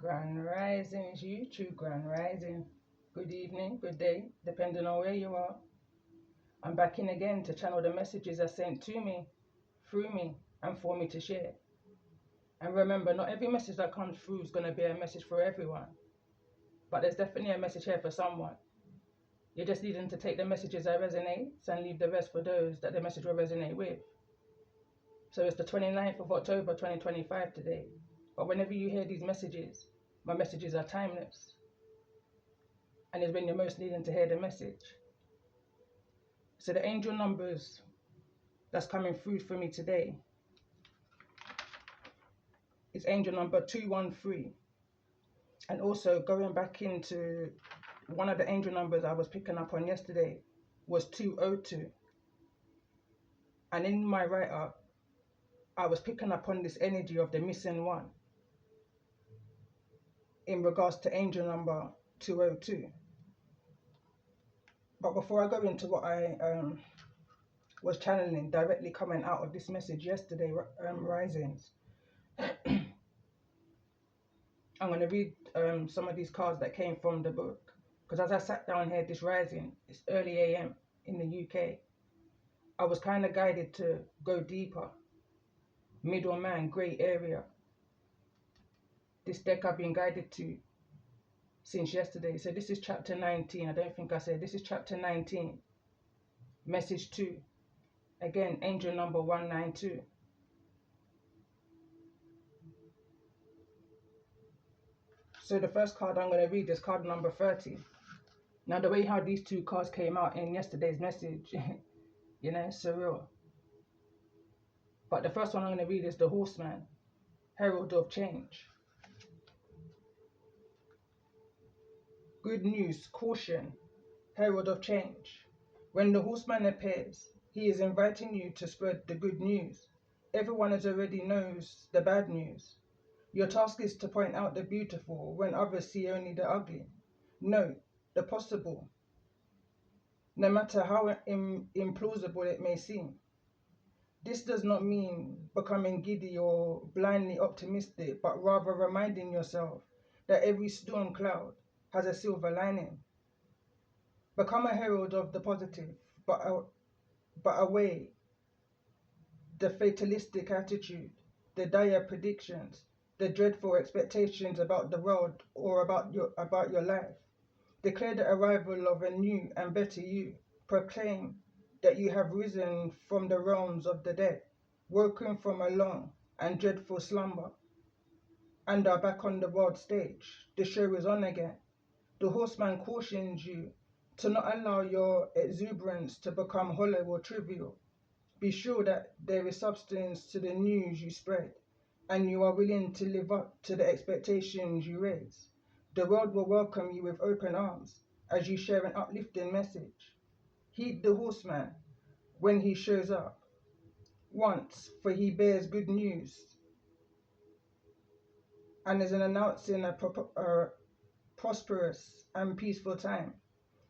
Grand Risings, YouTube Grand Rising. Good evening, good day, depending on where you are. I'm back in again to channel the messages are sent to me, through me, and for me to share. And remember, not every message that comes through is going to be a message for everyone. But there's definitely a message here for someone. You're just needing to take the messages that resonate and leave the rest for those that the message will resonate with. So it's the 29th of October 2025 today. But whenever you hear these messages, my messages are timeless. And is when you're most needing to hear the message. So the angel numbers that's coming through for me today is angel number 213. And also going back into one of the angel numbers I was picking up on yesterday was 202. And in my write-up, I was picking up on this energy of the missing one in regards to angel number 202. But before I go into what I was channeling directly coming out of this message yesterday, risings, I'm going to read some of these cards that came from the book. Because as I sat down here this rising, it's early AM in the UK, I was kind of guided to go deeper. Middleman, grey area. This deck I've been guided to since yesterday. So this is chapter 19. I don't think I said. This is chapter 19. Message 2. Again, angel number 192. So the first card I'm going to read is card number 30. Now the way how these two cards came out in yesterday's message, you know, it's surreal. But the first one I'm going to read is the Horseman, Herald of Change. Good news, caution, Herald of Change. When the Horseman appears, he is inviting you to spread the good news. Everyone already knows the bad news. Your task is to point out the beautiful when others see only the ugly. Note the possible, no matter how implausible it may seem. This does not mean becoming giddy or blindly optimistic, but rather reminding yourself that every storm cloud has a silver lining. Become a herald of the positive, but away the fatalistic attitude, the dire predictions, the dreadful expectations about the world or about your life. Declare the arrival of a new and better you. Proclaim that you have risen from the realms of the dead, woken from a long and dreadful slumber, and are back on the world stage. The show is on again. The Horseman cautions you to not allow your exuberance to become hollow or trivial. Be sure that there is substance to the news you spread, and you are willing to live up to the expectations you raise. The world will welcome you with open arms as you share an uplifting message. Heed the Horseman when he shows up. Once, for he bears good news and is announcing a prosperous and peaceful time.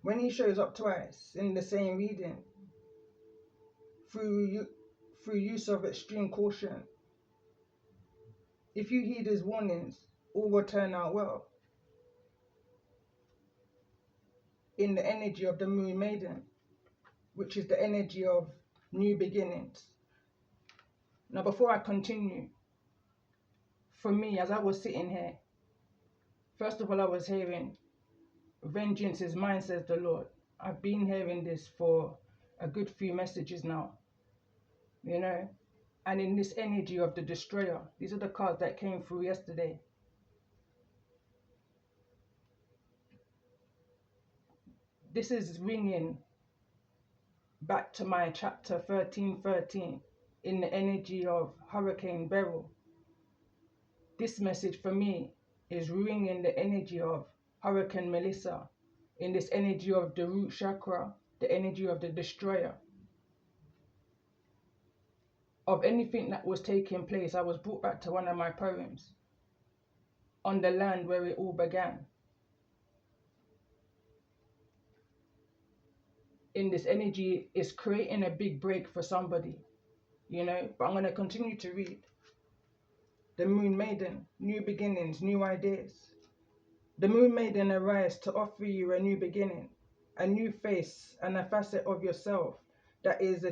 When he shows up twice in the same reading, through use of extreme caution, if you heed his warnings, all will turn out well. In the energy of the Moon Maiden, which is the energy of new beginnings. Now, before I continue, for me, as I was sitting here, first of all, I was hearing, vengeance is mine, says the Lord. I've been hearing this for a good few messages now, you know. And in this energy of the destroyer, these are the cards that came through yesterday. This is ringing back to my chapter 1313 in the energy of Hurricane Beryl. This message for me is ringing the energy of Hurricane Melissa, in this energy of the root chakra, the energy of the destroyer. Of anything that was taking place, I was brought back to one of my poems, On the Land Where It All Began. In this energy is creating a big break for somebody, you know, but I'm going to continue to read. The Moon Maiden, new beginnings, new ideas. The Moon Maiden arrives to offer you a new beginning, a new face and a facet of yourself that is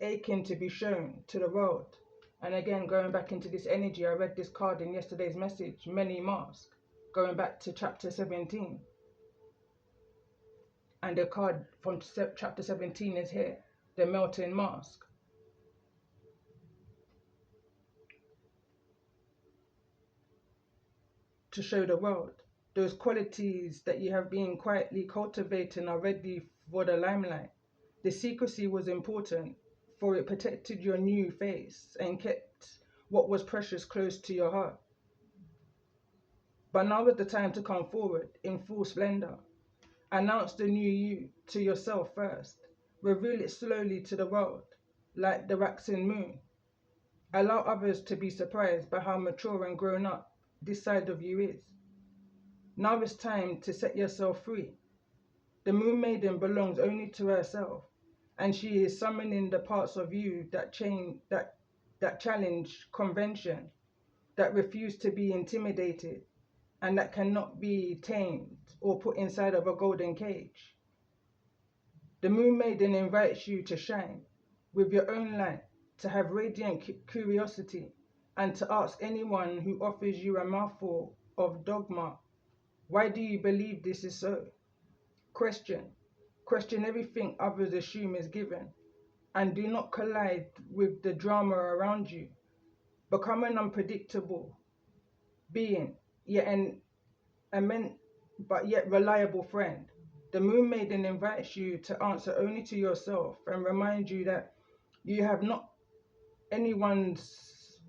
aching to be shown to the world. And again, going back into this energy, I read this card in yesterday's message, Many Masks, going back to chapter 17. And the card from chapter 17 is here, the Melting Mask. To show the world those qualities that you have been quietly cultivating are ready for the limelight. The secrecy was important, for it protected your new face and kept what was precious close to your heart. But now is the time to come forward in full splendor. Announce the new you to yourself first. Reveal it slowly to the world, like the waxing moon. Allow others to be surprised by how mature and grown up this side of you is. Now it's time to set yourself free. The Moon Maiden belongs only to herself, and she is summoning the parts of you that challenge convention, that refuse to be intimidated, and that cannot be tamed or put inside of a golden cage. The Moon Maiden invites you to shine with your own light, to have radiant curiosity, and to ask anyone who offers you a mouthful of dogma, why do you believe this is so? Question everything others assume is given, and do not collide with the drama around you. Become an unpredictable being, but yet reliable friend. The Moon Maiden invites you to answer only to yourself and remind you that you are not anyone's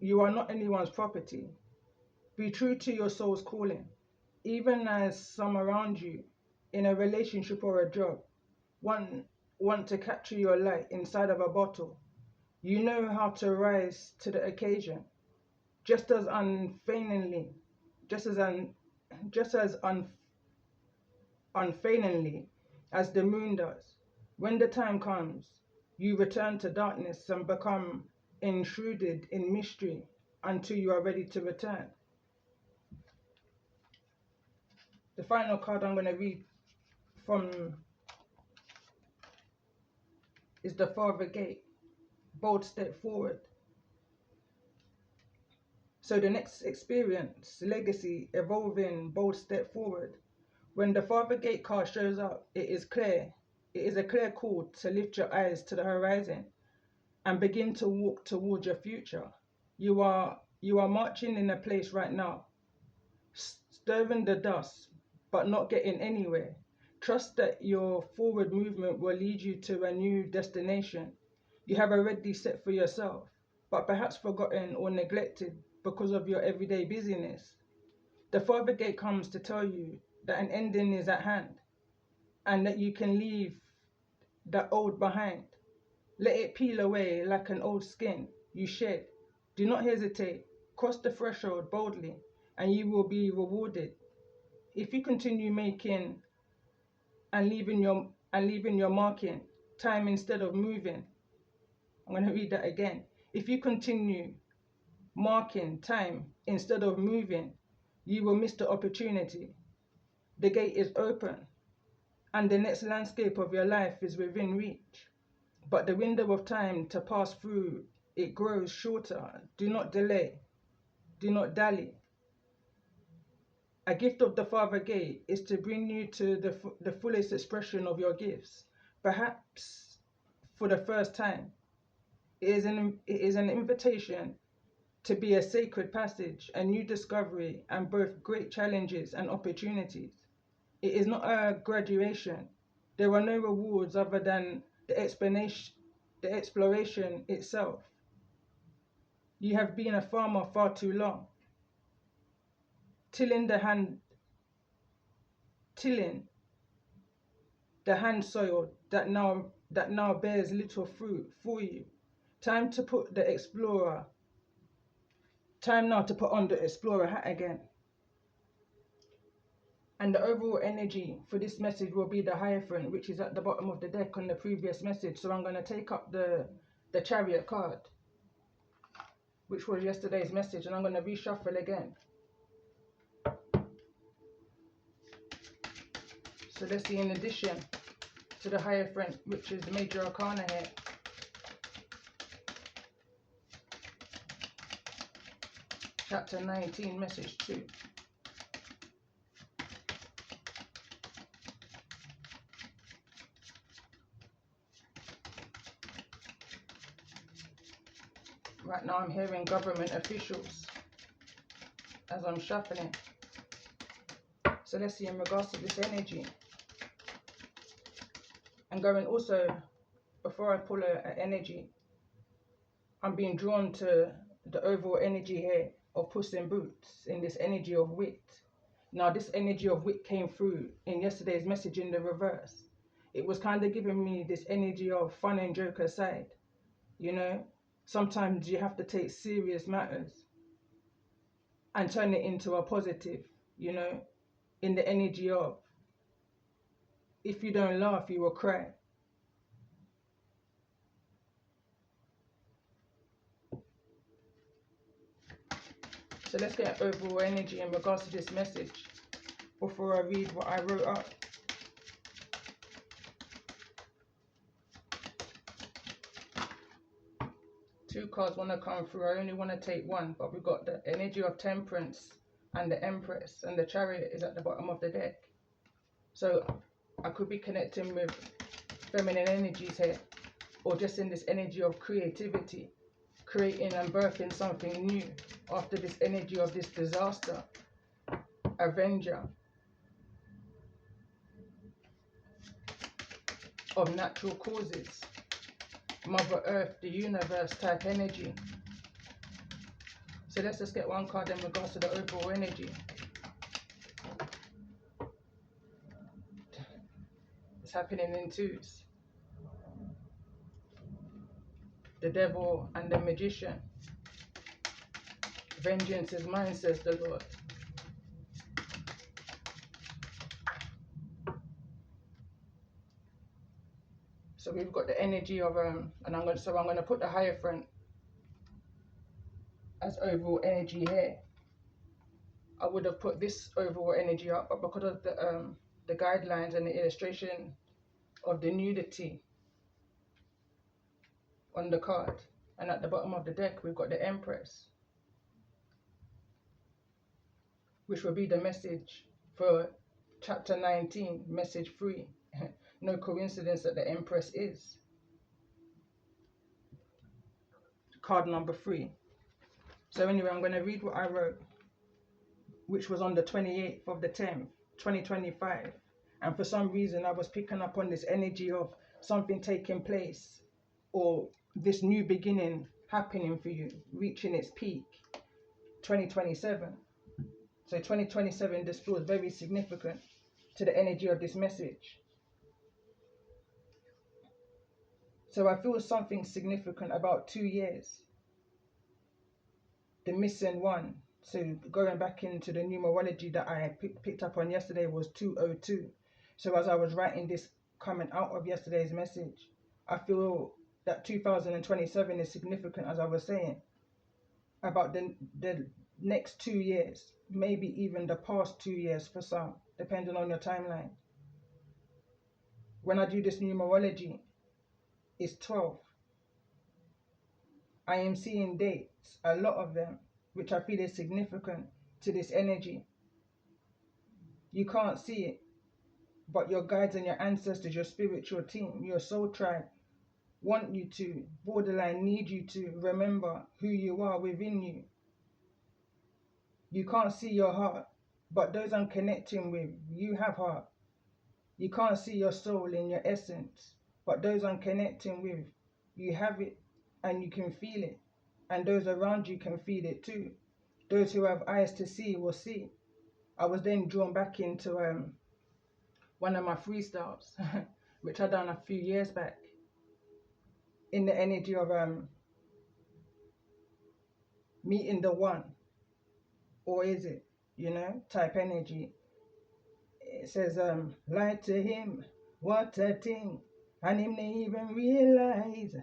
property. Be true to your soul's calling, even as some around you, in a relationship or a job, want to capture your light inside of a bottle. You know how to rise to the occasion, just as unfeigningly, just as unfeigningly as the moon does. When the time comes, you return to darkness and become enshrouded in mystery until you are ready to return. The final card I'm going to read from is the Father Gate, bold step forward. So the next experience, legacy, evolving, bold step forward. When the Father Gate card shows up, it is a clear call to lift your eyes to the horizon and begin to walk towards your future. You are marching in a place right now, stirring the dust, but not getting anywhere. Trust that your forward movement will lead you to a new destination you have already set for yourself, but perhaps forgotten or neglected because of your everyday busyness. The Father Gate comes to tell you that an ending is at hand and that you can leave the old behind. Let it peel away like an old skin you shed. Do not hesitate. Cross the threshold boldly and you will be rewarded. If you continue making and leaving your marking time instead of moving, I'm going to read that again. If you continue marking time instead of moving, you will miss the opportunity. The gate is open and the next landscape of your life is within reach. But the window of time to pass through, it grows shorter. Do not delay. Do not dally. A gift of the Father Gate is to bring you to the fullest expression of your gifts, perhaps for the first time. It is an invitation to be a sacred passage, a new discovery, and both great challenges and opportunities. It is not a graduation. There are no rewards other than the exploration itself. You have been a farmer far too long, tilling the hand soil that now bears little fruit for you. Time now to put on the explorer hat again. And the overall energy for this message will be the Hierophant, which is at the bottom of the deck on the previous message. So I'm going to take up the Chariot card. which was yesterday's message, and I'm going to reshuffle again. So let's see, in addition to the Hierophant, which is the major arcana here, chapter 19, message 2. Right now I'm hearing government officials as I'm shuffling. So let's see, in regards to this energy. And going also, before I pull an energy, I'm being drawn to the overall energy here of Puss in Boots, in this energy of wit. Now this energy of wit came through in yesterday's message in the reverse. It was kind of giving me this energy of fun and joke aside. You know, sometimes you have to take serious matters and turn it into a positive, you know, in the energy of, if you don't laugh, you will cry. So let's get overall energy in regards to this message before I read what I wrote up. Two cards want to come through. I only want to take one, but we've got the energy of Temperance and the Empress, and the Chariot is at the bottom of the deck. So I could be connecting with feminine energies here, or just in this energy of creativity, creating and birthing something new after this energy of this disaster, avenger of natural causes, Mother Earth, the universe type energy. So let's just get one card in regards to the overall energy. It's happening in twos. The Devil and the Magician. Vengeance is mine, says the Lord. So we've got the energy of and I'm going to put the Hierophant as overall energy here. I would have put this overall energy up, but because of the guidelines and the illustration of the nudity on the card, and at the bottom of the deck we've got the Empress, which will be the message for chapter 19, message 3. No coincidence that the Empress is card number 3. So anyway, I'm going to read what I wrote, which was on the 28th of the 10th, 2025. And for some reason, I was picking up on this energy of something taking place, or this new beginning happening for you, reaching its peak, 2027. So 2027, this feels very significant to the energy of this message. So I feel something significant about 2 years. The missing one. So going back into the numerology that I picked up on yesterday was 202. So as I was writing this coming out of yesterday's message, I feel that 2027 is significant, as I was saying, about the next 2 years, maybe even the past 2 years for some, depending on your timeline. When I do this numerology, it's 12. I am seeing dates, a lot of them, which I feel is significant to this energy. You can't see it, but your guides and your ancestors, your spiritual team, your soul tribe, want you to, borderline need you to remember who you are within you. You can't see your heart, but those I'm connecting with, you have heart. You can't see your soul in your essence, but those I'm connecting with, you have it and you can feel it. And those around you can feel it too. Those who have eyes to see will see. I was then drawn back into one of my freestyles, which I done a few years back, in the energy of meeting the one, or is it, you know, type energy. It says, light to him, what a thing, and him they even realize.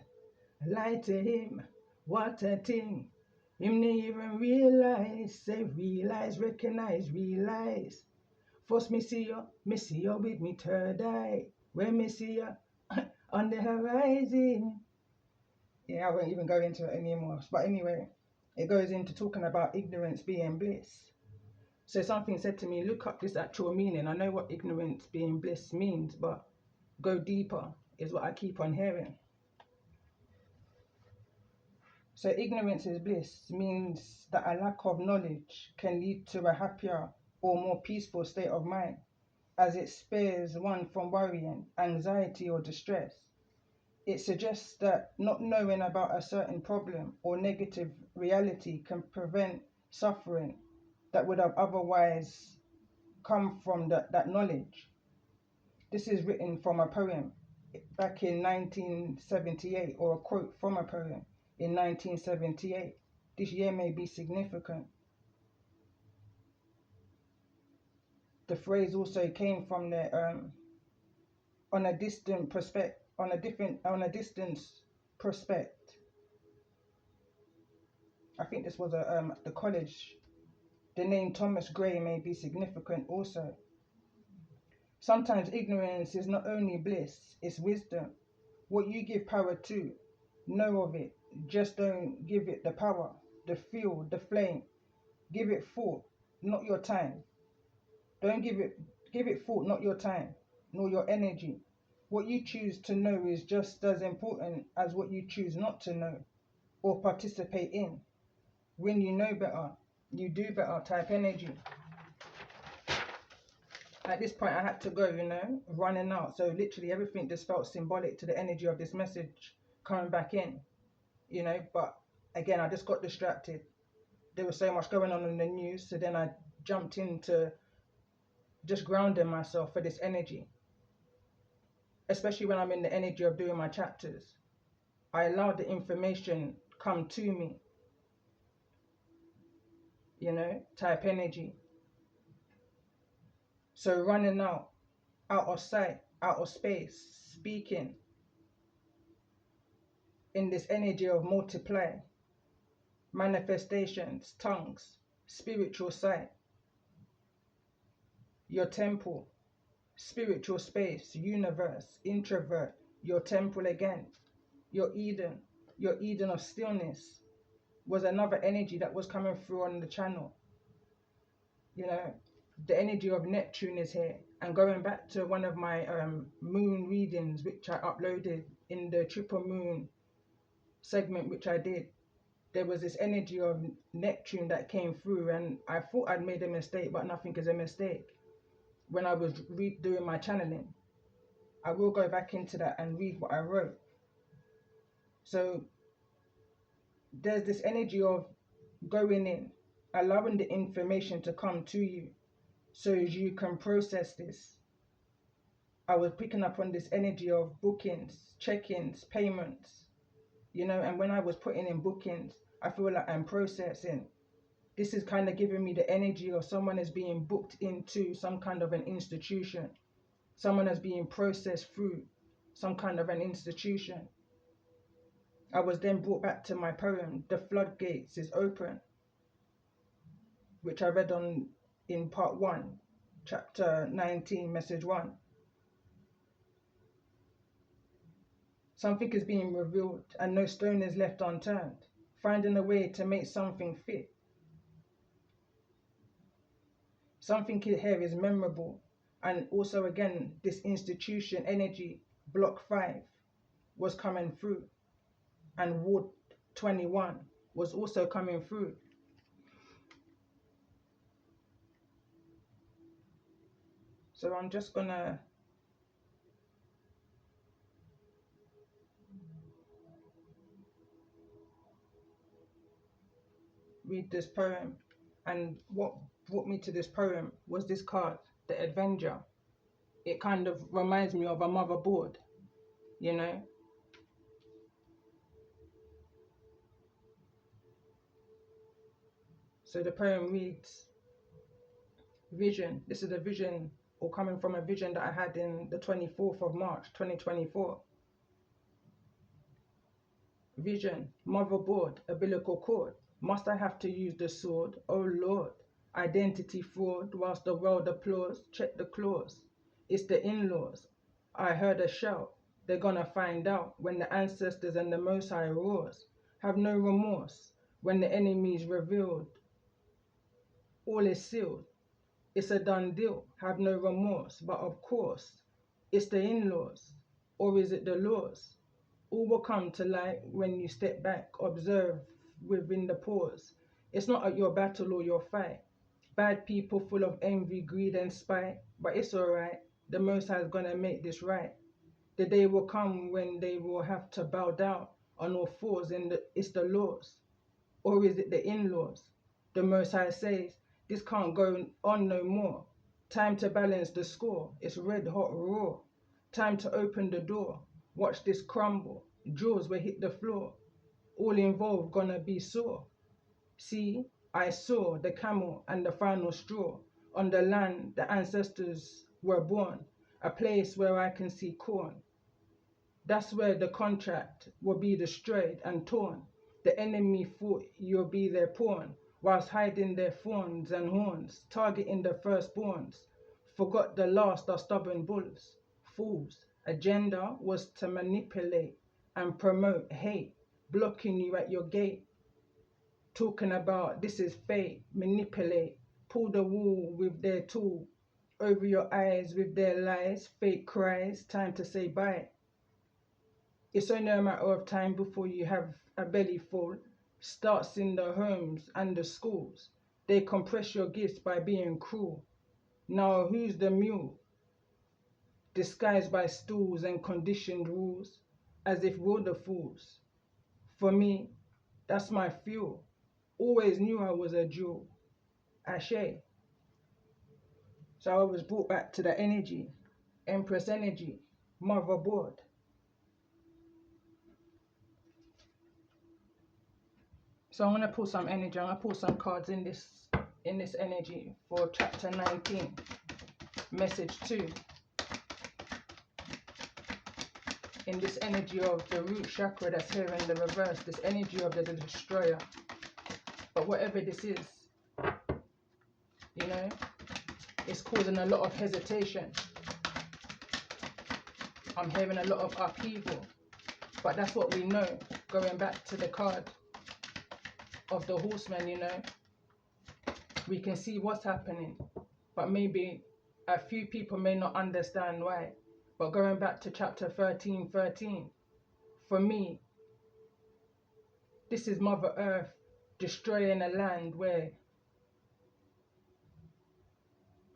Light to him, what a thing, Him they even realize, say realize, recognize, realize. First me see you with me third eye. When me see you on the horizon. Yeah, I won't even go into it anymore. But anyway, it goes into talking about ignorance being bliss. So something said to me, look up this actual meaning. I know what ignorance being bliss means, but go deeper is what I keep on hearing. So ignorance is bliss means that a lack of knowledge can lead to a happier or more peaceful state of mind, as it spares one from worrying, anxiety or distress. It suggests that not knowing about a certain problem or negative reality can prevent suffering that would have otherwise come from that knowledge. This is written from a poem back in 1978, or a quote from a poem in 1978. This year may be significant. The phrase also came from the on a distant prospect, on a distance prospect. I think this was the college. The name Thomas Gray may be significant also. Sometimes ignorance is not only bliss, it's wisdom. What you give power to, know of it. Just don't give it the power, the fuel, the flame. Give it thought, not your time. Don't give it thought, not your time, nor your energy. What you choose to know is just as important as what you choose not to know or participate in. When you know better, you do better type energy. At this point I had to go, running out. So literally everything just felt symbolic to the energy of this message coming back in, but again, I just got distracted. There was so much going on in the news, so then I jumped into just grounding myself for this energy, especially when I'm in the energy of doing my chapters. I allowed the information come to me, type energy. So running out of sight, out of space, speaking in this energy of multiply, manifestations, tongues, spiritual sight, your temple, spiritual space, universe, introvert, your temple again, your Eden of stillness was another energy that was coming through on the channel. The energy of Neptune is here. And going back to one of my moon readings, which I uploaded in the triple moon segment, which I did, there was this energy of Neptune that came through, and I thought I'd made a mistake, but nothing is a mistake. When I was doing my channeling, I will go back into that and read what I wrote. So there's this energy of going in, allowing the information to come to you so you can process this. I was picking up on this energy of bookings, check-ins, payments, and when I was putting in bookings, I feel like I'm processing. This is kind of giving me the energy of someone is being booked into some kind of an institution. Someone is being processed through some kind of an institution. I was then brought back to my poem, The Floodgates is Open, which I read on in part 1, chapter 19, message 1. Something is being revealed and no stone is left unturned, finding a way to make something fit. Something here is memorable, and also again, this institution energy, block 5, was coming through, and Ward 21 was also coming through. So I'm just gonna read this poem, and what brought me to this poem was this card, the Avenger. It kind of reminds me of a motherboard, So the poem reads, vision. This is a vision, or coming from a vision that I had in the 24th of March 2024. Vision, motherboard, umbilical cord, Must I have to use the sword? Oh Lord. Identity fraud whilst the world applauds. Check the clause. It's the in-laws. I heard a shout. They're gonna find out when the ancestors and the Most High roars. Have no remorse when the enemy's revealed. All is sealed. It's a done deal. Have no remorse. But of course, it's the in-laws. Or is it the laws? All will come to light when you step back, observe within the pause. It's not your battle or your fight. Bad people full of envy, greed and spite. But it's alright. The Most High is gonna make this right. The day will come when they will have to bow down on all fours, and it's the laws. Or is it the in-laws? The Most High says, this can't go on no more. Time to balance the score. It's red hot raw. Time to open the door. Watch this crumble. Jaws will hit the floor. All involved gonna be sore. See, I saw the camel and the final straw. On the land the ancestors were born. A place where I can see corn. That's where the contract will be destroyed and torn. The enemy thought you'll be their pawn, whilst hiding their fawns and horns, targeting the firstborns. Forgot the last are stubborn bulls, fools. Agenda was to manipulate and promote hate, blocking you at your gate. Talking about this is fate, manipulate, pull the wool with their tool, over your eyes with their lies, fake cries, time to say bye. It's only a matter of time before you have a belly full. Starts in the homes and the schools. They compress your gifts by being cruel. Now who's the mule? Disguised by stools and conditioned rules, as if we're the fools. For me, that's my fuel. Always knew I was a jewel. Ashe. So I was brought back to the energy. Empress energy. Motherboard. So I'm gonna pull some energy. I'm gonna pull some cards in this energy for chapter 19, message 2. In this energy of the root chakra that's here in the reverse, this energy of the destroyer. But whatever this is, you know, it's causing a lot of hesitation. I'm hearing a lot of upheaval. But that's what we know, going back to the card of the horseman, you know. We can see what's happening, but maybe a few people may not understand why. But going back to chapter 13, for me, this is Mother Earth destroying a land where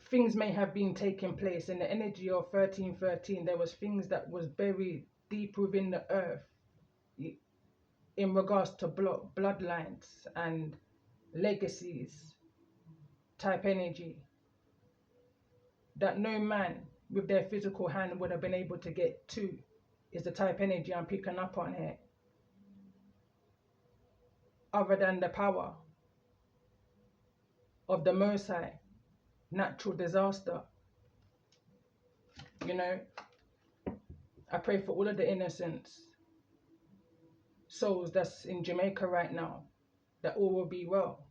things may have been taking place. In the energy of 13, there was things that was buried deep within the earth in regards to bloodlines and legacies type energy that no man with their physical hand would have been able to get to, is the type energy I'm picking up on here. Other than the power of the Most High, natural disaster, you know. I pray for all of the innocents souls that's in Jamaica right now, that all will be well.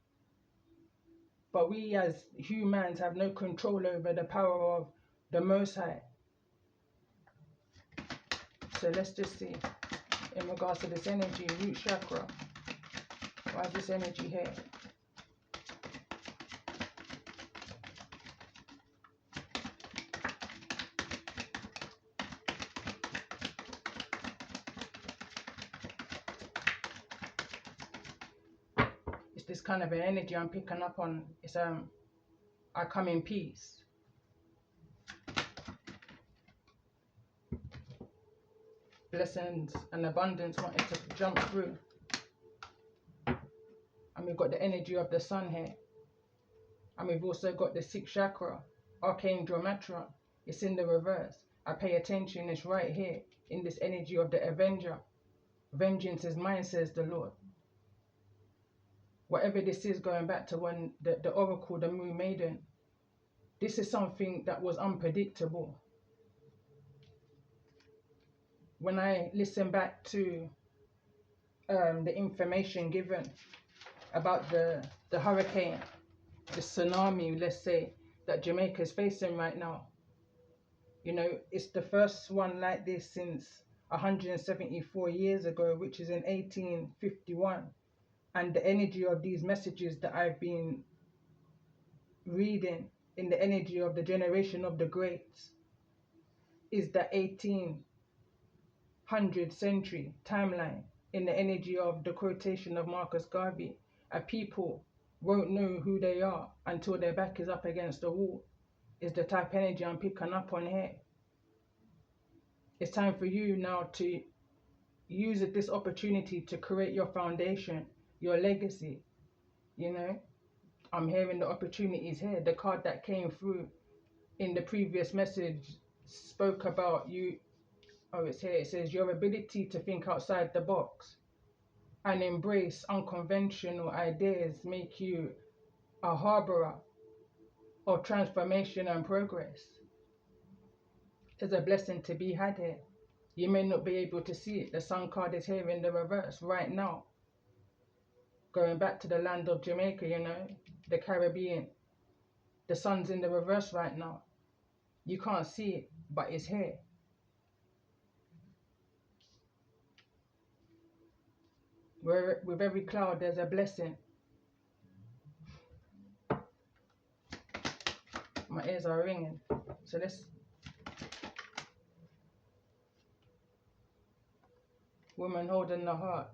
But we as humans have no control over the power of the Most High. So let's just see, in regards to this energy, root chakra, why is this energy here? It's this kind of an energy I'm picking up on. It's I come in peace. Blessings and abundance wanted to jump through. And we've got the energy of the sun here. And we've also got the sixth chakra, Archangel Matron. It's in the reverse. I pay attention, it's right here in this energy of the Avenger. Vengeance is mine, says the Lord. Whatever this is, going back to when the oracle, the Moon Maiden, this is something that was unpredictable. When I listen back to the information given, about the hurricane, the tsunami, let's say, that Jamaica is facing right now. You know, it's the first one like this since 174 years ago, which is in 1851. And the energy of these messages that I've been reading in the energy of the generation of the greats is the 1800 century timeline in the energy of the quotation of Marcus Garvey. A people won't know who they are until their back is up against the wall, is the type energy I'm picking up on here. It's time for you now to use this opportunity to create your foundation, your legacy. You know, I'm hearing the opportunities here. The card that came through in the previous message spoke about you. Oh, it's here. It says your ability to think outside the box and embrace unconventional ideas make you a harborer of transformation and progress. There's a blessing to be had here. You may not be able to see it. The sun card is here in the reverse right now. Going back to the land of Jamaica, you know, the Caribbean. The sun's in the reverse right now. You can't see it, but it's here. Where with every cloud, there's a blessing. My ears are ringing. So let's... Woman holding the heart.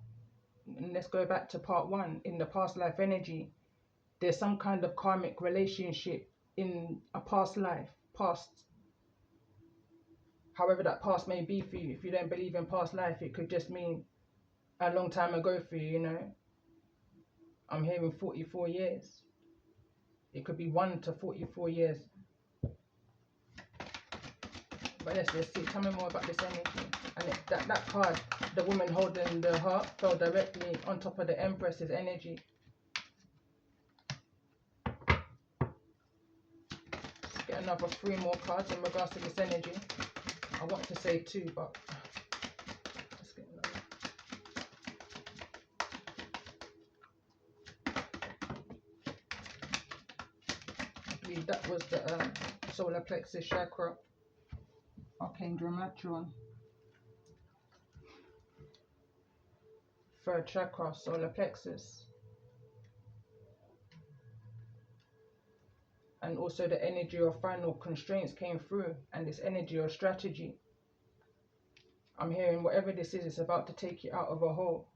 And let's go back to part 1. In the past life energy, there's some kind of karmic relationship in a past life. Past. However that past may be for you. If you don't believe in past life, it could just mean a long time ago for you, you know. I'm hearing 44 years. It could be 1 to 44 years. But let's see. Tell me more about this energy. And that card, the woman holding the heart, fell directly on top of the Empress's energy. Let's get another 3 more cards in regards to this energy. I want to say 2, but let's get another. I believe that was the solar plexus chakra. Archangel Matron. 3rd chakra, solar plexus. And also the energy of final constraints came through, and this energy of strategy. I'm hearing whatever this is, it's about to take you out of a hole.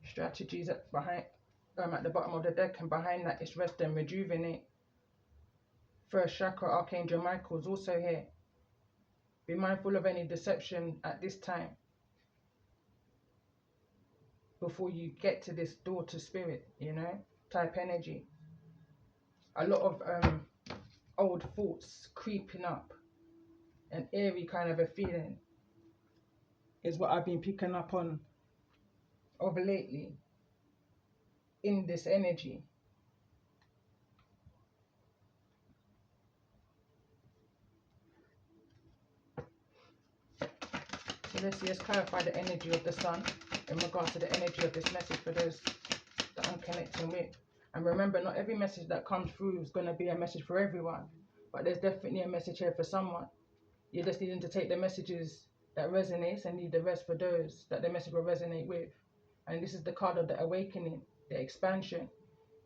Strategies at the bottom of the deck, and behind that is rest and rejuvenate. 1st chakra, Archangel Michael is also here. Be mindful of any deception at this time before you get to this door to spirit, you know, type energy. A lot of old thoughts creeping up, an eerie kind of a feeling is what I've been picking up on of lately in this energy. So let's clarify the energy of the sun in regards to the energy of this message for those that I'm connecting with. And remember, not every message that comes through is going to be a message for everyone, but there's definitely a message here for someone. You're just needing to take the messages that resonates and leave the rest for those that the message will resonate with. And this is the card of the awakening, the expansion.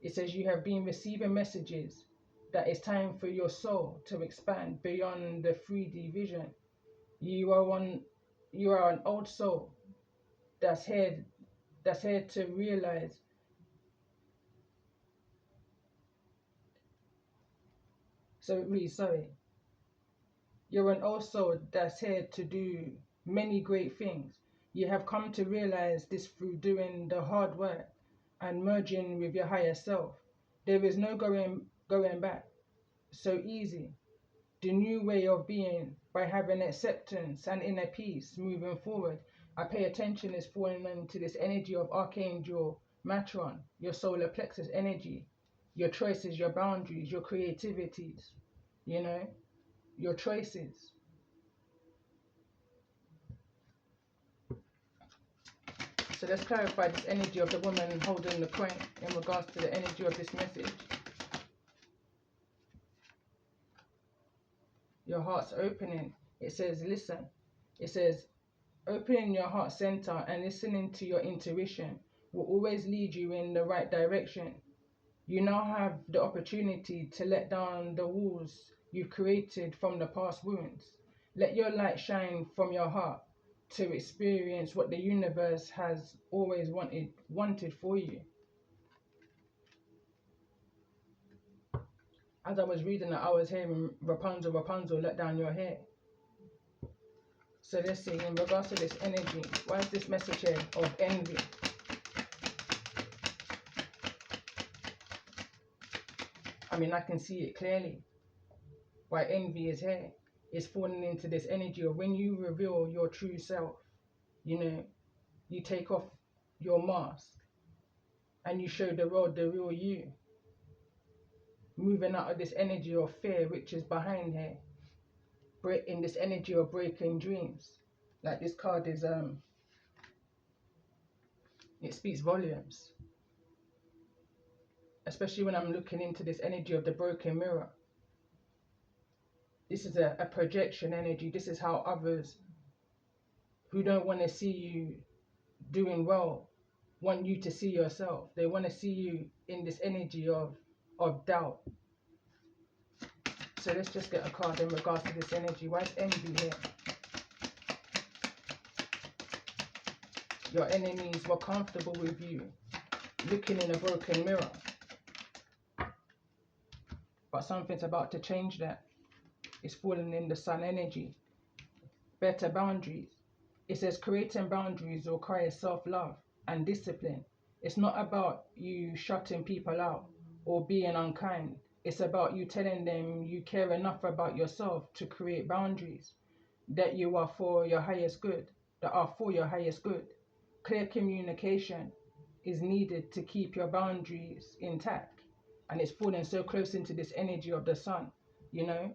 It says you have been receiving messages that it's time for your soul to expand beyond the 3D vision. You are an old soul that's here to realize you're an old soul that's here to do many great things. You have come to realize this through doing the hard work and merging with your higher self. There is no going back. So easy. The new way of being by having acceptance and inner peace moving forward. I pay attention is falling into this energy of Archangel Matron, your solar plexus energy. your choices, your boundaries, your creativities, you know, your choices. So let's clarify this energy of the woman holding the coin in regards to the energy of this message. Your heart's opening. It says, listen. It says, opening your heart center and listening to your intuition will always lead you in the right direction. You now have the opportunity to let down the walls you've created from the past wounds. Let your light shine from your heart to experience what the universe has always wanted for you. As I was reading it, I was hearing, Rapunzel, Rapunzel, let down your hair. So let's see, in regards to this energy, why is this message here of envy? I mean, I can see it clearly. Why envy is here. It's falling into this energy of when you reveal your true self, you know, you take off your mask and you show the world the real you. Moving out of this energy of fear, which is behind here. In this energy of breaking dreams. Like this card is, it speaks volumes. Especially when I'm looking into this energy of the broken mirror. This is a projection energy. This is how others who don't want to see you doing well want you to see yourself. They want to see you in this energy of doubt. So let's just get a card in regards to this energy. Why is envy here? Your enemies were comfortable with you looking in a broken mirror. But something's about to change that. It's falling in the sun energy. Better boundaries. It says creating boundaries requires self-love and discipline. It's not about you shutting people out or being unkind. It's about you telling them you care enough about yourself to create boundaries that you are for your highest good, that are for your highest good. Clear communication is needed to keep your boundaries intact. And it's falling so close into this energy of the sun, you know.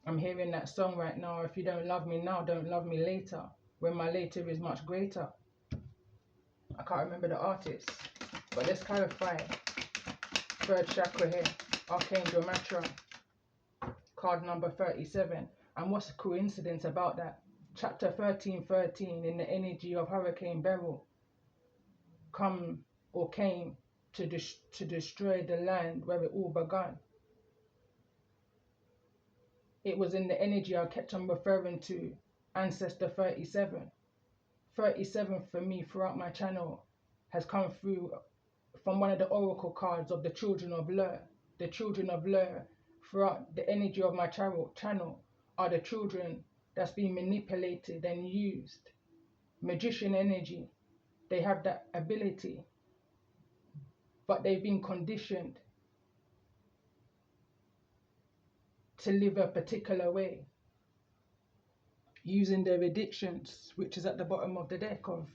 I'm hearing that song right now, if you don't love me now, don't love me later, when my later is much greater. I can't remember the artist, but let's clarify. Third chakra here, Archangel Matra, card number 37. And what's a coincidence about that? Chapter 1313, in the energy of Hurricane Beryl, came to destroy the land where it all began. It was in the energy I kept on referring to, Ancestor 37. 37 for me throughout my channel has come through from one of the oracle cards of the children of Lur. The children of Lur throughout the energy of my channel are the children that's been manipulated and used. Magician energy. They have that ability, but they've been conditioned to live a particular way, using their addictions, which is at the bottom of the deck of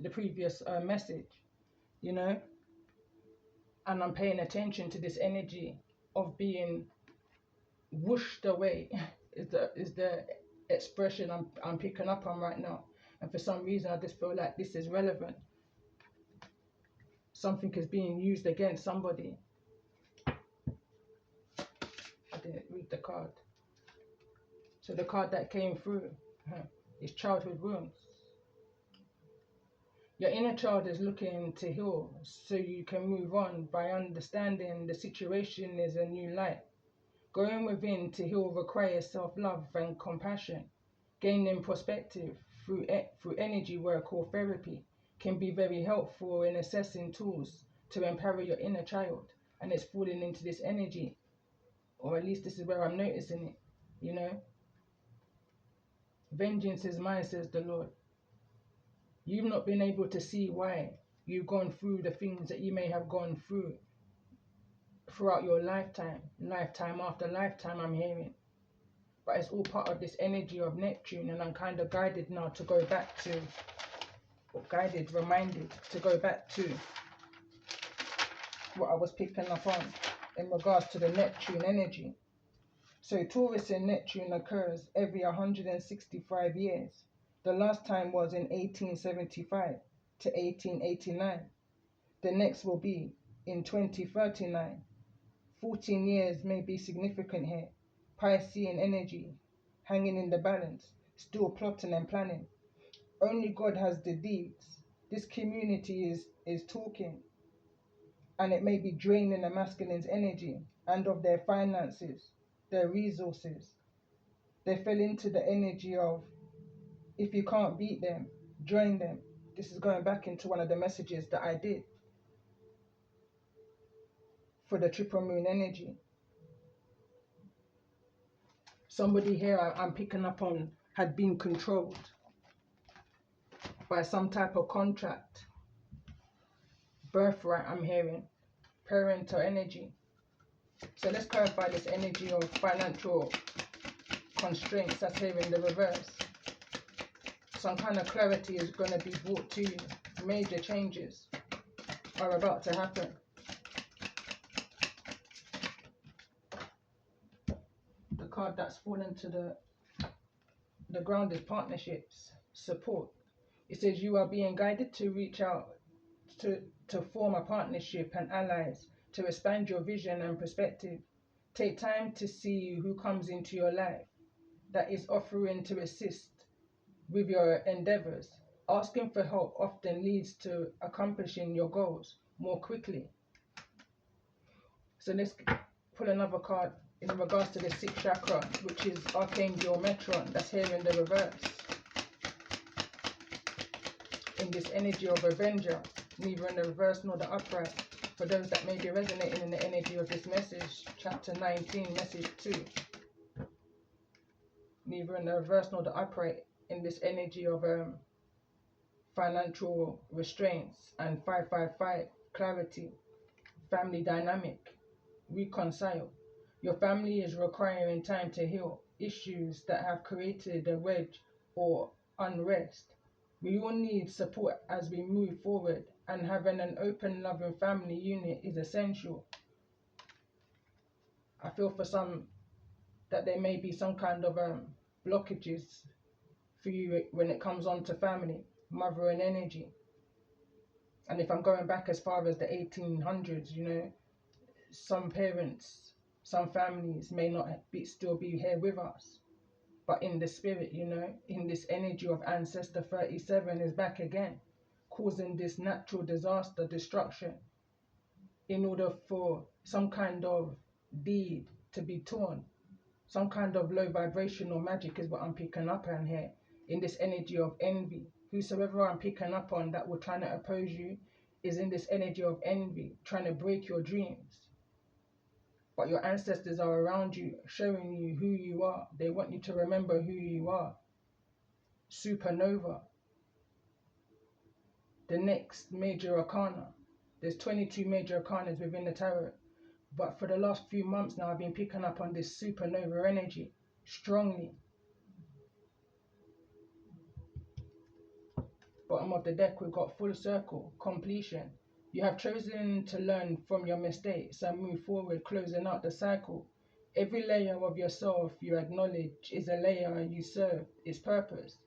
the previous message, you know. And I'm paying attention to this energy of being whooshed away is the expression I'm picking up on right now. And for some reason I just feel like this is relevant. Something is being used against somebody. I didn't read the card. So the card that came through is childhood wounds. Your inner child is looking to heal so you can move on by understanding the situation is a new light. Going within to heal requires self-love and compassion. Gaining perspective through energy work or therapy can be very helpful in assessing tools to empower your inner child. And it's falling into this energy, or at least this is where I'm noticing it, you know. Vengeance is mine, says the Lord. You've not been able to see why you've gone through the things that you may have gone through throughout your lifetime after lifetime, I'm hearing. But it's all part of this energy of Neptune, and I'm kind of guided now to go back to, or reminded to go back to what I was picking up on in regards to the Neptune energy. So Taurus in Neptune occurs every 165 years. The last time was in 1875 to 1889. The next will be in 2039. 14 years may be significant here. Piscean energy, hanging in the balance, still plotting and planning. Only God has the deeds. This community is talking, and it may be draining the masculine's energy and of their finances, their resources. They fell into the energy of, if you can't beat them, join them. This is going back into one of the messages that I did for the triple moon energy. Somebody here I'm picking up on had been controlled by some type of contract, birthright, I'm hearing, parental energy. So let's clarify this energy of financial constraints that's here in the reverse. Some kind of clarity is going to be brought to you. Major changes are about to happen. The card that's fallen to the ground is partnerships, support. It says you are being guided to reach out to form a partnership and allies, to expand your vision and perspective. Take time to see who comes into your life that is offering to assist with your endeavors. Asking for help often leads to accomplishing your goals more quickly. So let's pull another card in regards to the sixth chakra, which is Archangel Metron, that's here in the reverse. In this energy of Avenger, neither in the reverse nor the upright. For those that may be resonating in the energy of this message, chapter 19, message 2. Neither in the reverse nor the upright, in this energy of financial restraints, and 555, clarity, family dynamic, reconcile. Your family is requiring time to heal issues that have created a wedge or unrest. We all need support as we move forward, and having an open, loving family unit is essential. I feel for some that there may be some kind of blockages for you when it comes on to family, mother and energy. And if I'm going back as far as the 1800s, you know, some parents, some families may not still be here with us. But in the spirit, you know, in this energy of Ancestor 37 is back again, causing this natural disaster, destruction, in order for some kind of deed to be torn. Some kind of low vibrational magic is what I'm picking up on here, in this energy of envy. Whosoever I'm picking up on that will try to oppose you is in this energy of envy, trying to break your dreams. But your ancestors are around you, showing you who you are. They want you to remember who you are. SupaNova. The next major arcana. There's 22 major arcanas within the tarot. But for the last few months now, I've been picking up on this supernova energy strongly. Bottom of the deck, we've got full circle, completion. You have chosen to learn from your mistakes and move forward, closing out the cycle. Every layer of yourself you acknowledge is a layer you serve its purpose.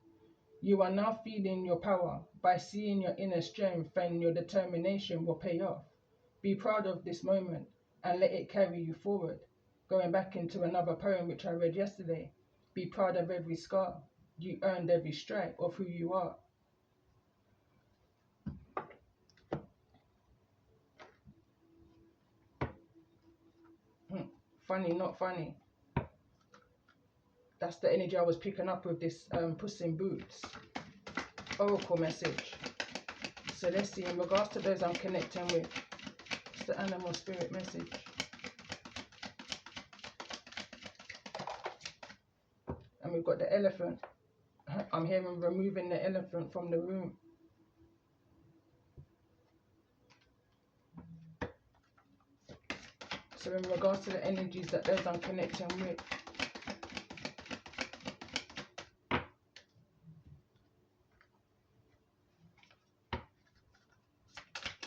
You are now feeling your power by seeing your inner strength, and your determination will pay off. Be proud of this moment and let it carry you forward. Going back into another poem which I read yesterday. Be proud of every scar. You earned every stripe of who you are. Funny, not funny. That's the energy I was picking up with this Puss in Boots oracle message. So let's see, in regards to those I'm connecting with, it's the animal spirit message. And we've got the elephant. I'm hearing removing the elephant from the room. So in regards to the energies that those I'm connecting with,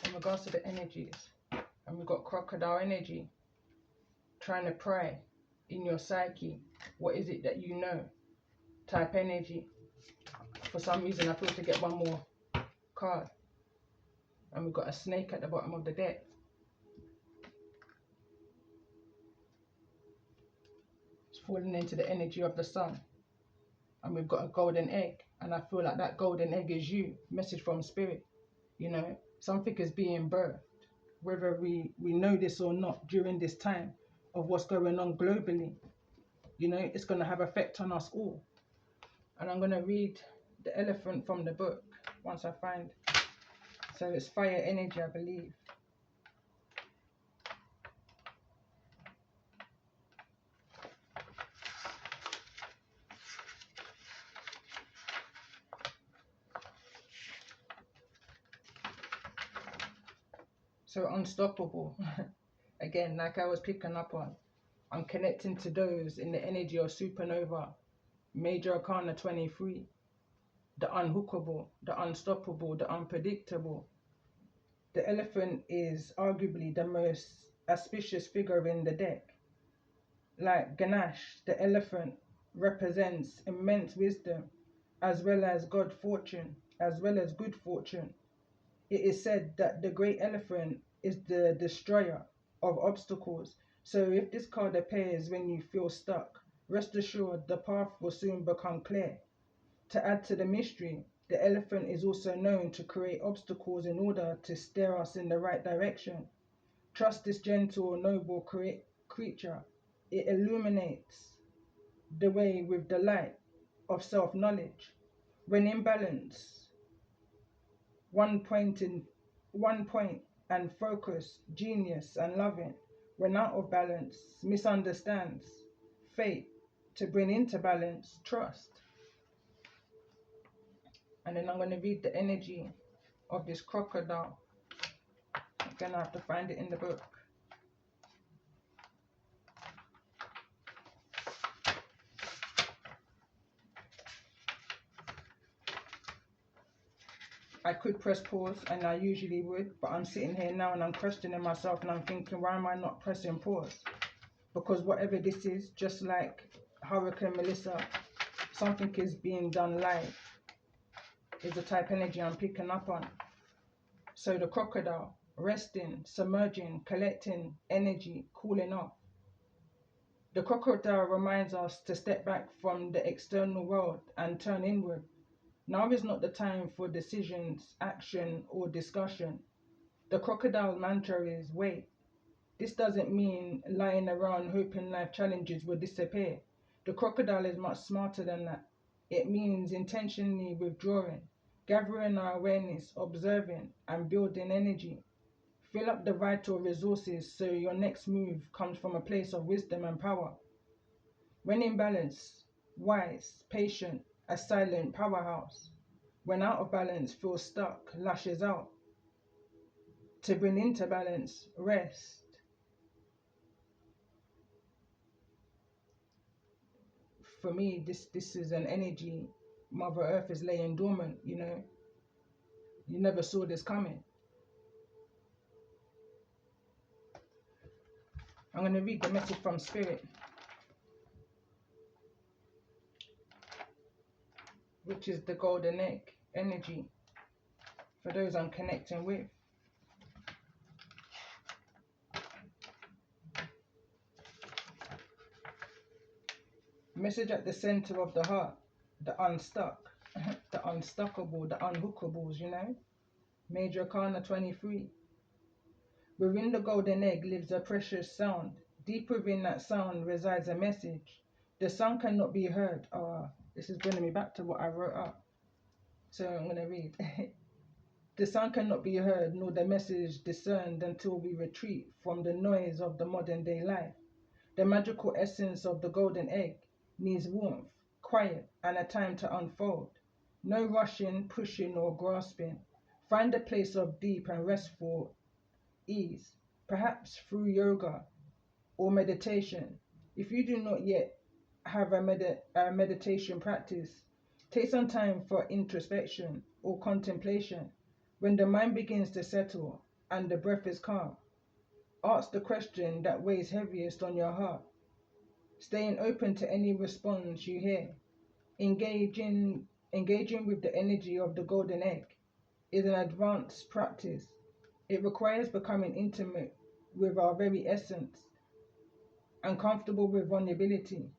in regards to the energies, And we've got crocodile energy, trying to pry in your psyche. What is it that you know? Type energy. For some reason, I feel to get one more card. And we've got a snake at the bottom of the deck. It's falling into the energy of the sun. And we've got a golden egg. And I feel like that golden egg is you. Message from spirit. You know, something is being birthed. Whether we know this or not during this time of what's going on globally, you know, it's going to have effect on us all. And I'm going to read the elephant from the book once I find. So it's fire energy, I believe. So unstoppable. Again, like I was picking up on, I'm connecting to those in the energy of SupaNova, Major Arcana 23, the unhookable, the unstoppable, the unpredictable. The elephant is arguably the most auspicious figure in the deck. Like Ganesh, the elephant represents immense wisdom, as well as good fortune. It is said that the great elephant is the destroyer of obstacles. So if this card appears when you feel stuck, rest assured the path will soon become clear. To add to the mystery, the elephant is also known to create obstacles in order to steer us in the right direction. Trust this gentle, noble creature. It illuminates the way with the light of self-knowledge. When in balance, one point and focus, genius and loving. When out of balance, misunderstands. Fate to bring into balance, trust. And then I'm going to read the energy of this crocodile. Again, I have to find it in the book. I could press pause, and I usually would, but I'm sitting here now and I'm questioning myself and I'm thinking, why am I not pressing pause? Because whatever this is, just like Hurricane Melissa, something is being done live. Is the type energy I'm picking up on. So the crocodile, resting, submerging, collecting energy, cooling off. The crocodile reminds us to step back from the external world and turn inward. Now is not the time for decisions, action, or discussion. The crocodile mantra is wait. This doesn't mean lying around hoping life challenges will disappear. The crocodile is much smarter than that. It means intentionally withdrawing, gathering our awareness, observing, and building energy. Fill up the vital resources so your next move comes from a place of wisdom and power. When in balance, wise, patient, a silent powerhouse. When out of balance, feels stuck, lashes out. To bring into balance, rest. For me, this is an energy. Mother Earth is laying dormant, you know. You never saw this coming. I'm going to read the message from Spirit, which is the golden egg energy for those I'm connecting with. Message at the center of the heart, the unstuck, the unstuckable, the unhookables, you know. Major Arcana 23. Within the golden egg lives a precious sound. Deep within that sound resides a message. The sound cannot be heard. This is bringing me back to what I wrote up. So I'm going to read. The sound cannot be heard, nor the message discerned until we retreat from the noise of the modern day life. The magical essence of the golden egg needs warmth, quiet, and a time to unfold. No rushing, pushing, or grasping. Find a place of deep and restful ease, perhaps through yoga or meditation. If you do not yet have a meditation practice, take some time for introspection or contemplation. When the mind begins to settle and the breath is calm, Ask the question that weighs heaviest on your heart, staying open to any response you hear. Engaging with the energy of the golden egg is an advanced practice. It requires becoming intimate with our very essence and comfortable with vulnerability.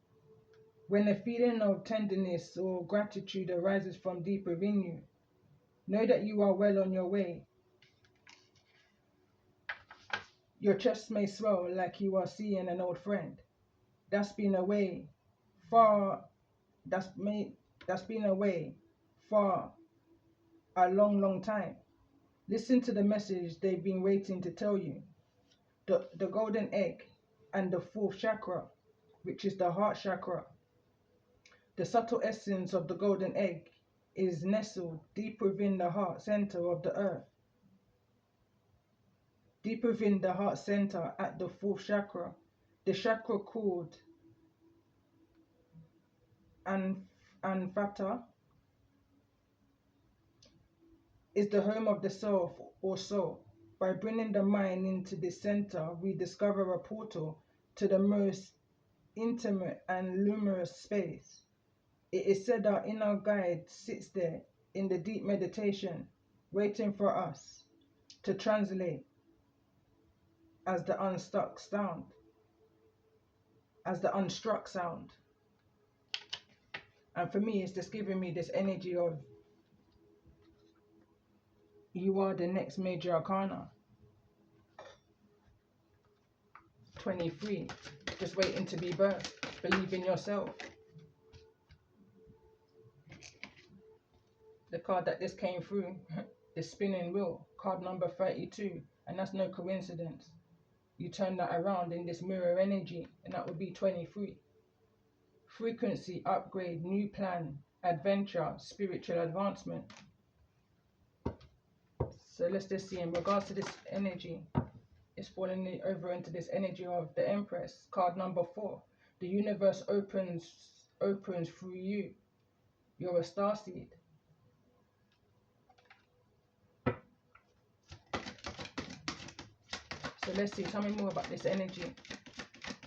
When a feeling of tenderness or gratitude arises from deep within you, know that you are well on your way. Your chest may swell like you are seeing an old friend that's been away far that's been away for a long time. Listen to the message they've been waiting to tell you. The golden egg and the fourth chakra, which is the heart chakra. The subtle essence of the golden egg is nestled deep within the heart center of the earth. Deep within the heart center at the fourth chakra, the chakra called Anfata is the home of the self or soul. By bringing the mind into this center, we discover a portal to the most intimate and luminous space. It is said our inner guide sits there in the deep meditation, waiting for us to translate as the unstruck sound. And for me, it's just giving me this energy of you are the next major arcana. 23, just waiting to be birthed. Believe in yourself. The card that this came through, the spinning wheel, card number 32, and that's no coincidence. You turn that around in this mirror energy, and that would be 23. Frequency, upgrade, new plan, adventure, spiritual advancement. So let's just see, in regards to this energy, it's falling over into this energy of the Empress, card number 4. The universe opens through you. You're a starseed. So let's see, tell me more about this energy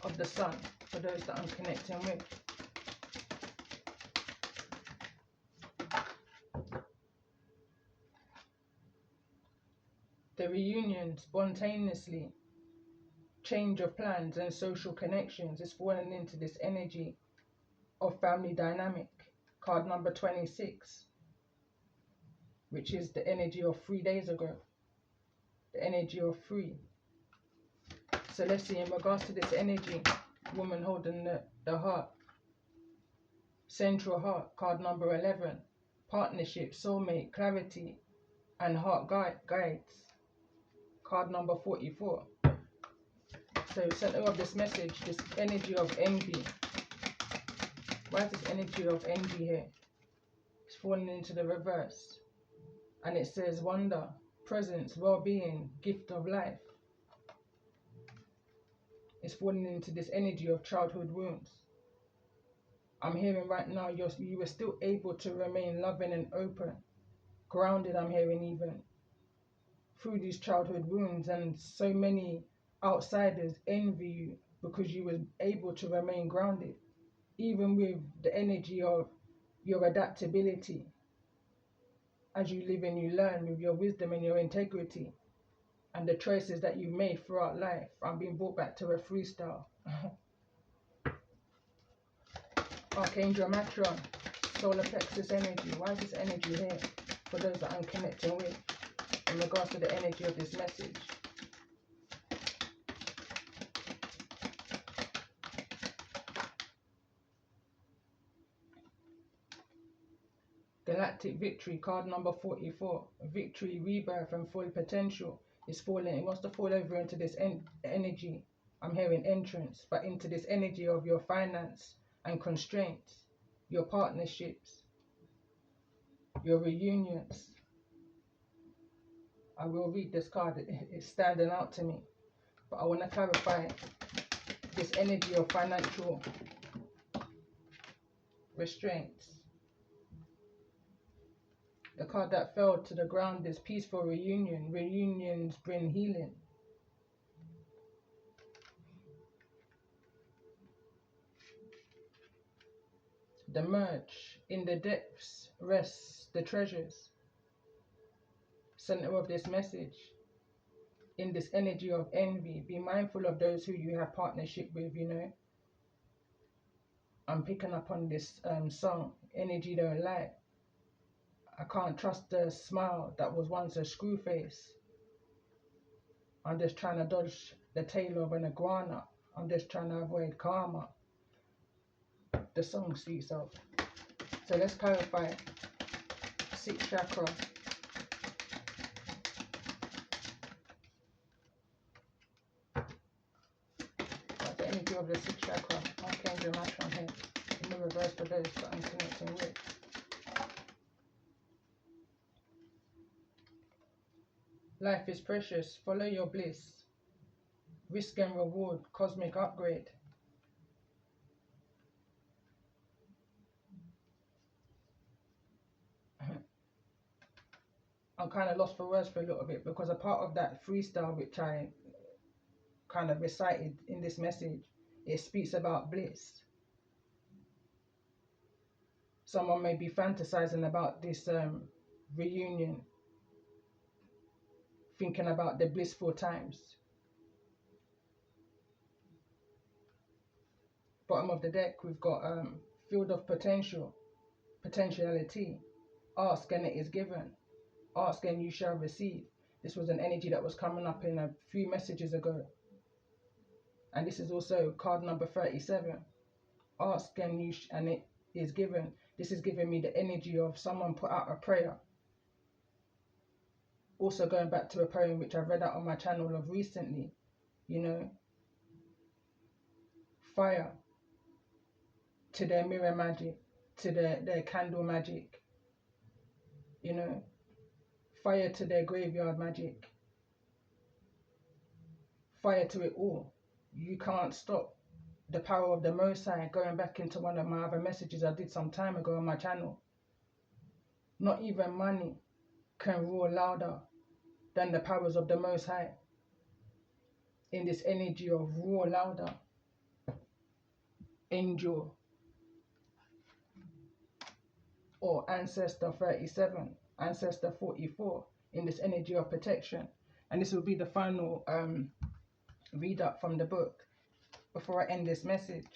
of the sun for those that I'm connecting with. The reunion, spontaneously, change of plans and social connections is falling into this energy of family dynamic. Card number 26, which is the energy of 3 days ago. The energy of 3. So let's see, in regards to this energy, woman holding the heart. Central heart, card number 11. Partnership, soulmate, clarity, and heart guides. Card number 44. So center of this message, this energy of envy. Why is this energy of envy here? It's falling into the reverse. And it says wonder, presence, well-being, gift of life. It's falling into this energy of childhood wounds. I'm hearing right now you were still able to remain loving and open. Grounded, I'm hearing, even through these childhood wounds, and so many outsiders envy you because you were able to remain grounded, even with the energy of your adaptability. As you live and you learn with your wisdom and your integrity and the choices that you've made throughout life. I'm being brought back to a freestyle. Archangel Matron, solar plexus energy. Why is this energy here for those that I'm connecting with in regards to the energy of this message? Galactic victory, card number 44. Victory, rebirth, and full potential is falling. It wants to fall over into this energy. I'm hearing entrance, but into this energy of your finance and constraints, your partnerships, your reunions. I will read this card. It's standing out to me, but I want to clarify this energy of financial restraints. The card that fell to the ground is peaceful reunion. Reunions bring healing. The merge in the depths rests the treasures. Center of this message. In this energy of envy, be mindful of those who you have partnership with, you know. I'm picking up on this song, Energy Don't Lie. I can't trust the smile that was once a screw face. I'm just trying to dodge the tail of an iguana. I'm just trying to avoid karma. The song speaks of. So let's clarify. Sixth chakra. That's the energy of the sixth chakra. Archangel Matron here. In the reverse for those that I'm connecting with. Life is precious. Follow your bliss. Risk and reward. Cosmic upgrade. I'm kind of lost for words for a little bit, because a part of that freestyle which I kind of recited in this message, it speaks about bliss. Someone may be fantasizing about this reunion, thinking about the blissful times. Bottom of the deck, we've got field of potential, potentiality. Ask and it is given. Ask and you shall receive. This was an energy that was coming up in a few messages ago. And this is also card number 37. Ask and and it is given. This is giving me the energy of someone put out a prayer. Also going back to a poem which I've read out on my channel of recently, you know, fire to their mirror magic, to their candle magic, you know, fire to their graveyard magic, fire to it all. You can't stop the power of the Most High. Going back into one of my other messages I did some time ago on my channel. Not even money can roar louder than the powers of the Most High. In this energy of roar louder, angel or Ancestor 37, Ancestor 44, in this energy of protection. And this will be the final read up from the book before I end this message.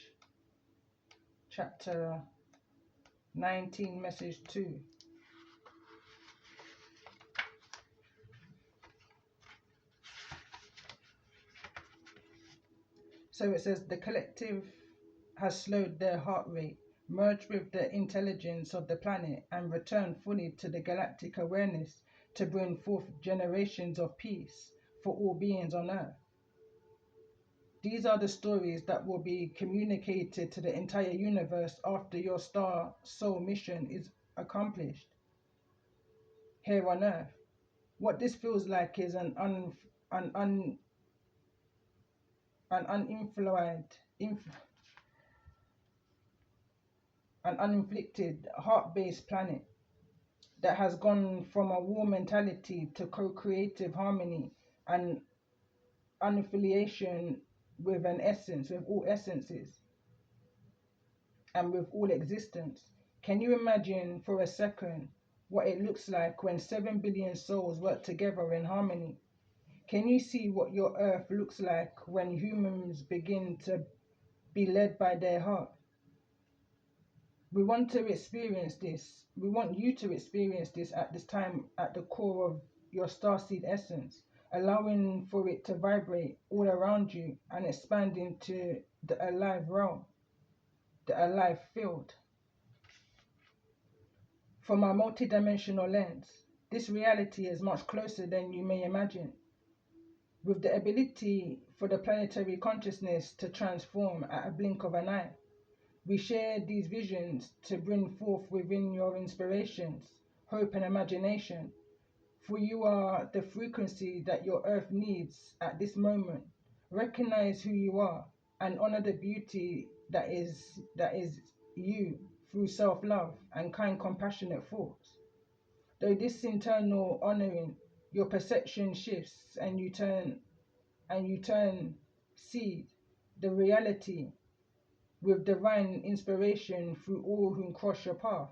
Chapter 19, message 2. So it says, the collective has slowed their heart rate, merged with the intelligence of the planet, and returned fully to the galactic awareness to bring forth generations of peace for all beings on Earth. These are the stories that will be communicated to the entire universe after your star soul mission is accomplished here on Earth. What this feels like is an uninflicted heart-based planet that has gone from a war mentality to co-creative harmony and unaffiliation with an essence, with all essences and with all existence. Can you imagine for a second what it looks like when 7 billion souls work together in harmony? Can you see what your earth looks like when humans begin to be led by their heart? We want to experience this. We want you to experience this at this time at the core of your starseed essence, allowing for it to vibrate all around you and expand into the alive realm, the alive field. From a multidimensional lens, this reality is much closer than you may imagine. With the ability for the planetary consciousness to transform at a blink of an eye, we share these visions to bring forth within your inspirations, hope and imagination. For you are the frequency that your earth needs at this moment. Recognize who you are and honor the beauty that is you through self-love and kind, compassionate thoughts. Though this internal honoring, your perception shifts and you turn seed, the reality with divine inspiration through all whom cross your path.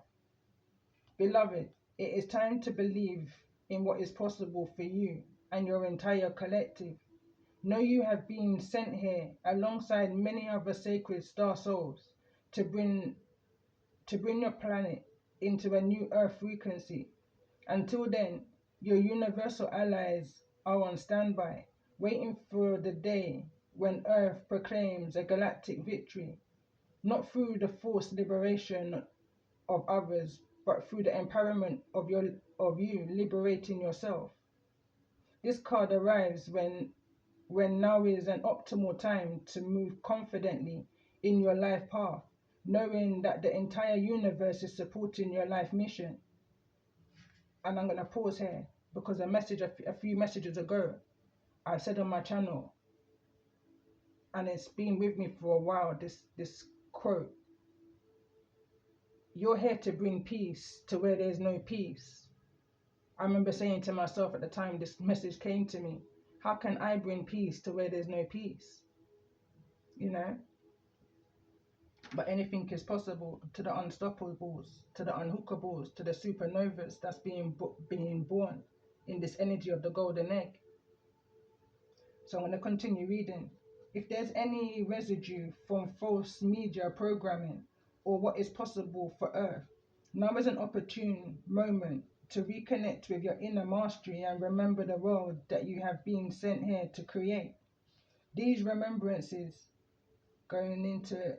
Beloved, it is time to believe in what is possible for you and your entire collective. Know you have been sent here alongside many other sacred star souls to bring your planet into a new Earth frequency. Until then, your universal allies are on standby, waiting for the day when Earth proclaims a galactic victory, not through the forced liberation of others, but through the empowerment of you liberating yourself. This card arrives when now is an optimal time to move confidently in your life path, knowing that the entire universe is supporting your life mission. And I'm going to pause here because a few messages ago, I said on my channel, and it's been with me for a while, this quote: you're here to bring peace to where there's no peace. I remember saying to myself at the time this message came to me, how can I bring peace to where there's no peace? You know? But anything is possible to the unstoppables, to the unhookables, to the supernovas that's being born in this energy of the golden egg. So I'm going to continue reading. If there's any residue from false media programming or what is possible for Earth, now is an opportune moment to reconnect with your inner mastery and remember the world that you have been sent here to create. These remembrances, going into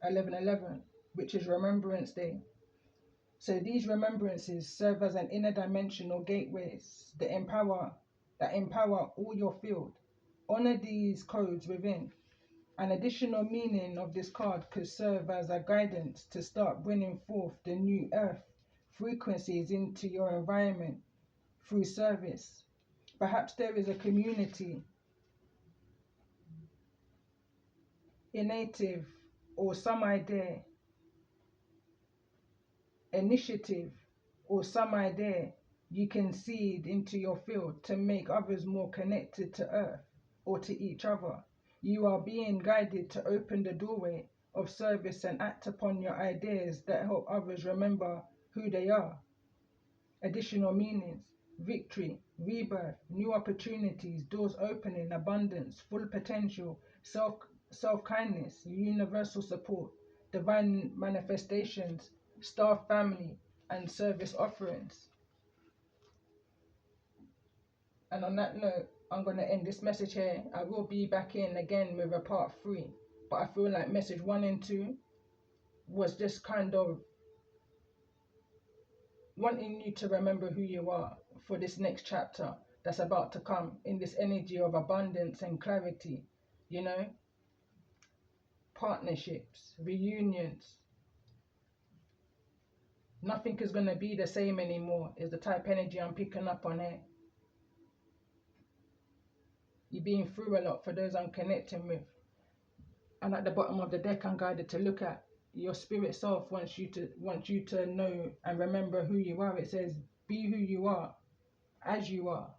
11/11, which is Remembrance Day. So these remembrances serve as an inner dimension or gateways that empower all your field. Honor these codes within. An additional meaning of this card could serve as a guidance to start bringing forth the new earth frequencies into your environment through service. Perhaps there is a community, initiative, or some idea, you can seed into your field to make others more connected to Earth or to each other. You are being guided to open the doorway of service and act upon your ideas that help others remember who they are. Additional meanings: victory, rebirth, new opportunities, doors opening, abundance, full potential, self-kindness, universal support, divine manifestations, star family, and service offerings. And on that note, I'm going to end this message here. I will be back in again with a part 3. But I feel like message 1 and 2 was just kind of wanting you to remember who you are for this next chapter that's about to come in this energy of abundance and clarity, you know, partnerships, reunions. Nothing is going to be the same anymore is the type energy I'm picking up on here. You're being through a lot for those I'm connecting with. And at the bottom of the deck, I'm guided to look at your spirit self wants you to know and remember who you are. It says, be who you are, as you are.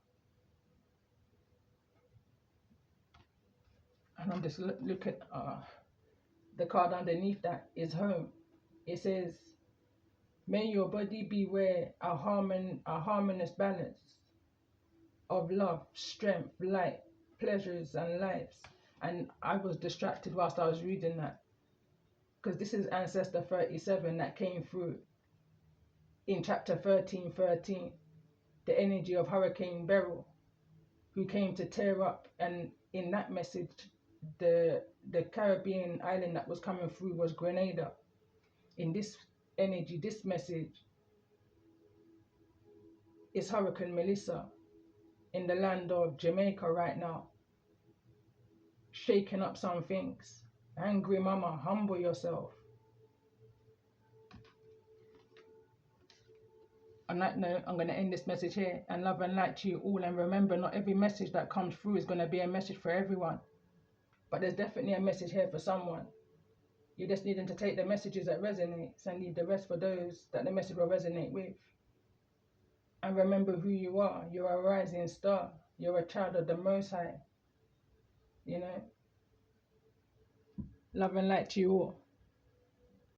And I'm just looking, the card underneath that is home. It says, may your body beware a harmonious balance of love, strength, light, pleasures, and lives. And I was distracted whilst I was reading that, because this is Ancestor 37 that came through in chapter 13:13, the energy of Hurricane Beryl, who came to tear up. And in that message, the Caribbean island that was coming through was Grenada. In this energy, this message is Hurricane Melissa in the land of Jamaica right now, shaking up some things. Angry mama, humble yourself. On that note, I'm going to end this message here, and love and light to you all. And remember, not every message that comes through is going to be a message for everyone, but there's definitely a message here for someone. You're just needing to take the messages that resonates and leave the rest for those that the message will resonate with. And remember who you are. You're a rising star. You're a child of the Most High. You know? Love and light to you all.